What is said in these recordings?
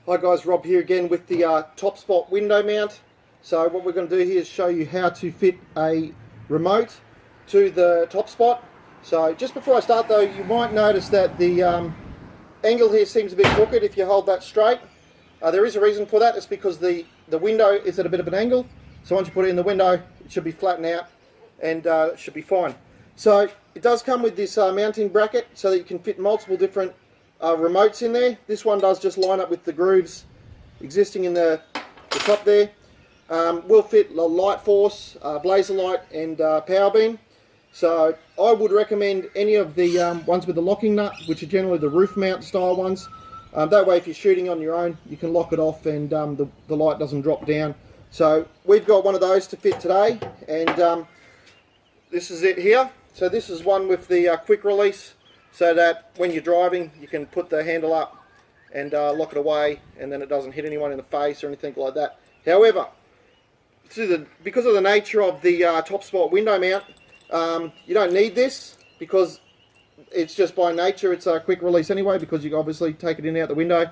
Hi guys, Rob here again with the TopspoT window mount. So what we're going to do here is show you how to fit a remote to the TopspoT. So just before I start though, you might notice that the angle here seems a bit crooked if you hold that straight. There is a reason for that. It's because the window is at a bit of an angle. So once you put it in the window, it should be flattened out and it should be fine. So it does come with this mounting bracket so that you can fit multiple different remotes in there. This one does just line up with the grooves existing in the top there. Will fit the light force, blazer light and power beam. So I would recommend any of the ones with the locking nut, which are generally the roof mount style ones. That way if you're shooting on your own, you can lock it off and the light doesn't drop down. So we've got one of those to fit today, and this is it here. So this is one with the quick release, so that when you're driving you can put the handle up and lock it away, and then it doesn't hit anyone in the face or anything like that. However, because of the nature of the TopspoT window mount, you don't need this, because it's just by nature it's a quick release anyway, because you can obviously take it in and out the window.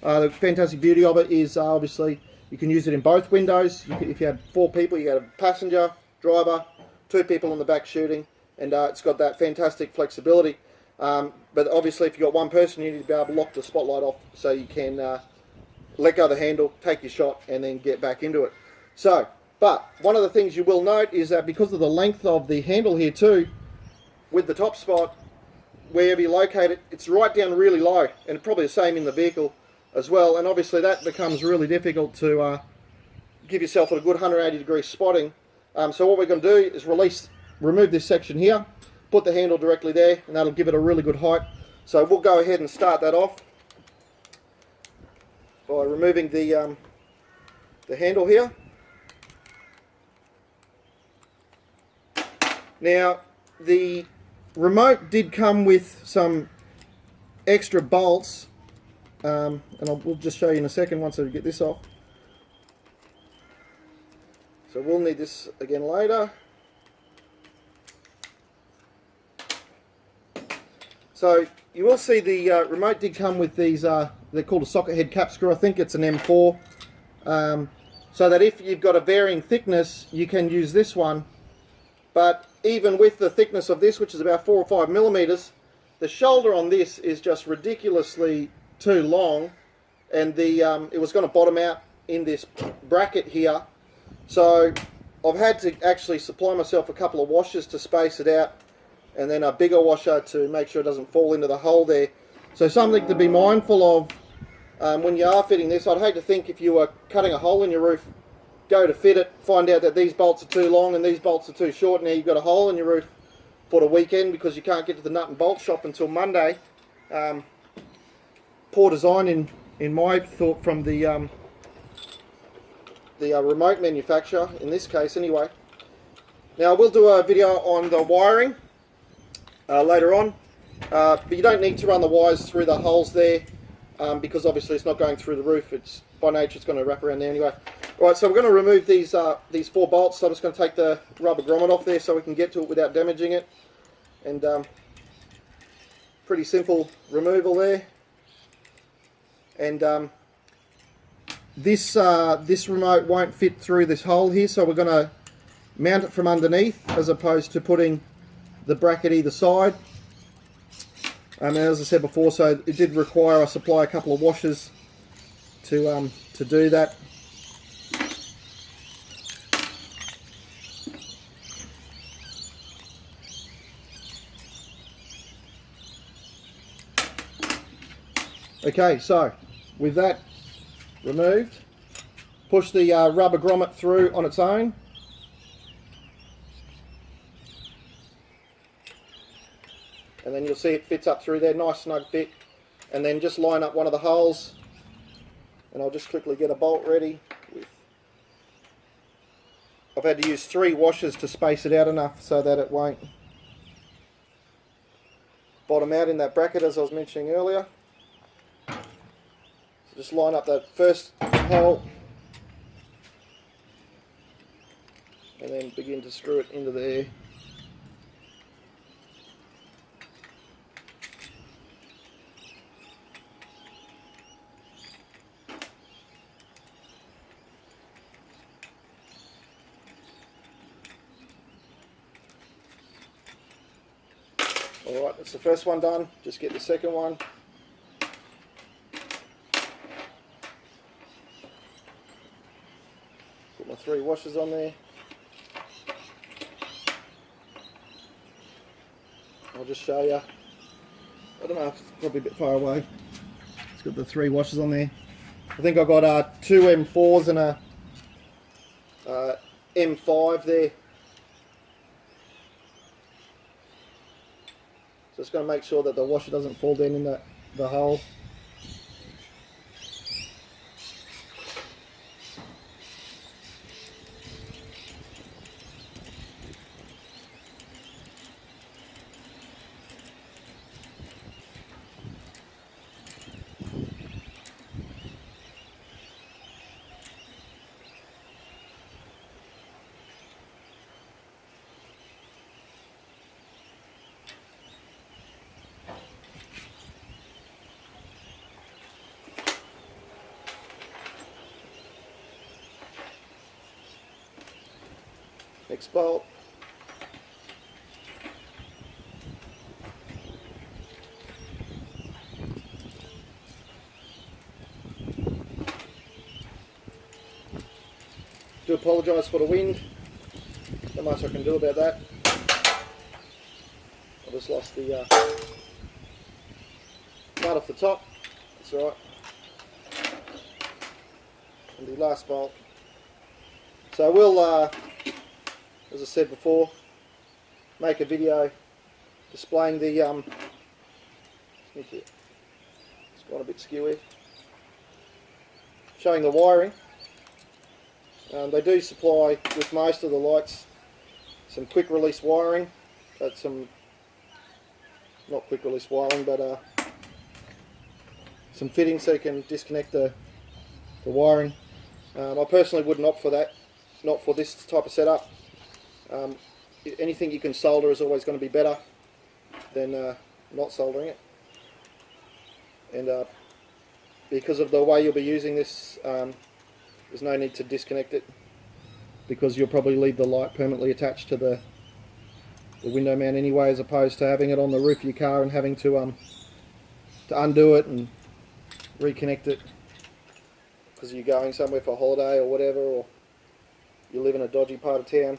The fantastic beauty of it is obviously you can use it in both windows. If you had 4 people, you had a passenger, driver, 2 people in the back shooting, and it's got that fantastic flexibility. But obviously if you've got one person, you need to be able to lock the spotlight off so you can let go of the handle, take your shot and then get back into it. So, but one of the things you will note is that because of the length of the handle here too, with the TopspoT, wherever you locate it, it's right down really low, and probably the same in the vehicle as well, and obviously that becomes really difficult to give yourself a good 180 degree spotting. So what we're going to do is remove this section here, put the handle directly there, and that'll give it a really good height. So we'll go ahead and start that off by removing the handle here. Now the remote did come with some extra bolts, and we'll just show you in a second once I get this off. So we'll need this again later. So you will see the remote did come with these, they're called a socket head cap screw. I think it's an M4, so that if you've got a varying thickness you can use this one. But even with the thickness of this, which is about 4 or 5 millimeters, the shoulder on this is just ridiculously too long, and it was going to bottom out in this bracket here. So I've had to actually supply myself a couple of washers to space it out, and then a bigger washer to make sure it doesn't fall into the hole there. So something to be mindful of when you are fitting this. I'd hate to think if you were cutting a hole in your roof, go to fit it, find out that these bolts are too long and these bolts are too short, and now you've got a hole in your roof for the weekend because you can't get to the nut and bolt shop until Monday. Poor design in my thought from the remote manufacturer, in this case anyway. Now we'll do a video on the wiring later on, but you don't need to run the wires through the holes there, because obviously it's not going through the roof. It's by nature it's going to wrap around there anyway. Right, so we're going to remove these 4 bolts. So I'm just going to take the rubber grommet off there so we can get to it without damaging it. And pretty simple removal there. And this remote won't fit through this hole here, so we're going to mount it from underneath as opposed to putting the bracket either side. And as I said before, so it did require I supply a couple of washers to do that. Okay, so with that removed, push the rubber grommet through on its own. And then you'll see it fits up through there, nice snug fit. And then just line up one of the holes, and I'll just quickly get a bolt ready. I've had to use 3 washers to space it out enough so that it won't bottom out in that bracket as I was mentioning earlier. So just line up that first hole and then begin to screw it into there. Alright, that's the first one done. Just get the second one. Put my 3 washers on there. I'll just show you. I don't know, it's probably a bit far away. It's got the 3 washers on there. I think I got 2 M4s and a M5 there. Just going to make sure that the washer doesn't fall down in the hole. Next bolt. Do apologise for the wind. Not much I can do about that. I just lost the nut off the top. That's alright. And the last bolt. So we'll as I said before, make a video displaying the it's gone a bit skewy, showing the wiring. They do supply with most of the lights some quick release wiring, but some not quick release wiring, but some fittings so you can disconnect the wiring. I personally wouldn't opt for that, not for this type of setup. Anything you can solder is always going to be better than not soldering it, and because of the way you'll be using this, there's no need to disconnect it, because you'll probably leave the light permanently attached to the window mount anyway, as opposed to having it on the roof of your car and having to undo it and reconnect it because you're going somewhere for a holiday or whatever, or you live in a dodgy part of town.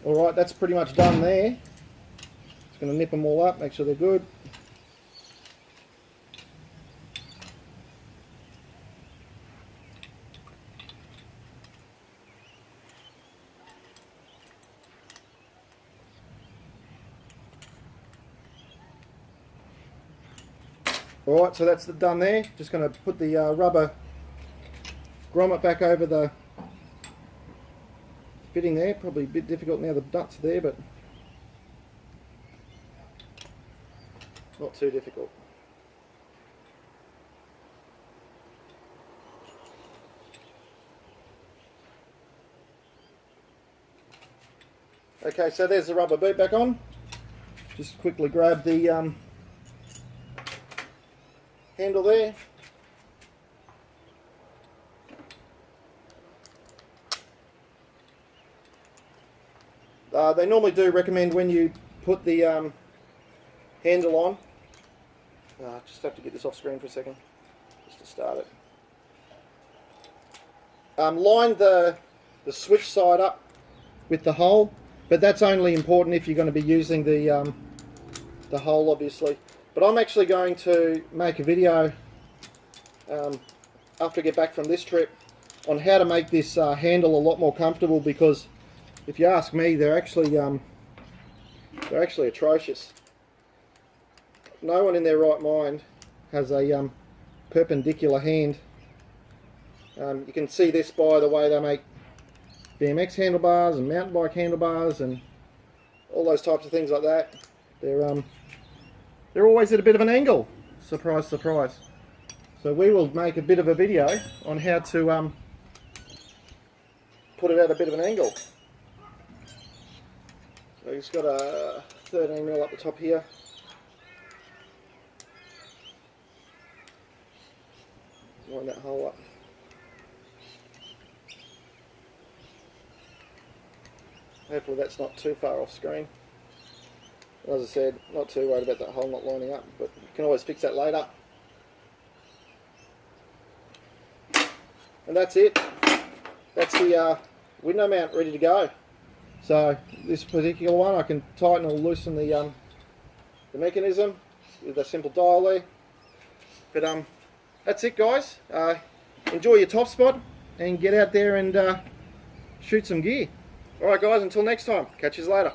Alright, that's pretty much done there. Just going to nip them all up, make sure they're good. Alright, so that's done there. Just going to put the rubber grommet back over the fitting there. Probably a bit difficult now, the nuts there, but not too difficult. Okay, so there's the rubber boot back on. Just quickly grab the handle there. They normally do recommend when you put the handle on, just have to get this off screen for a second, just to start it. Line the switch side up with the hole, but that's only important if you're going to be using the hole, obviously. But I'm actually going to make a video after I get back from this trip on how to make this handle a lot more comfortable, because if you ask me, they're actually atrocious. No one in their right mind has a perpendicular hand. You can see this by the way they make BMX handlebars and mountain bike handlebars and all those types of things like that. They're always at a bit of an angle. Surprise, surprise. So we will make a bit of a video on how to put it at a bit of an angle. So it's got a 13mm up the top here. Line that hole up. Hopefully that's not too far off screen. As I said, not too worried about that hole not lining up, but you can always fix that later. And that's it. That's the window mount ready to go. So this particular one, I can tighten or loosen the mechanism with a simple dial there. But that's it, guys. Enjoy your TopspoT and get out there and shoot some gear. Alright guys, until next time, catch you later.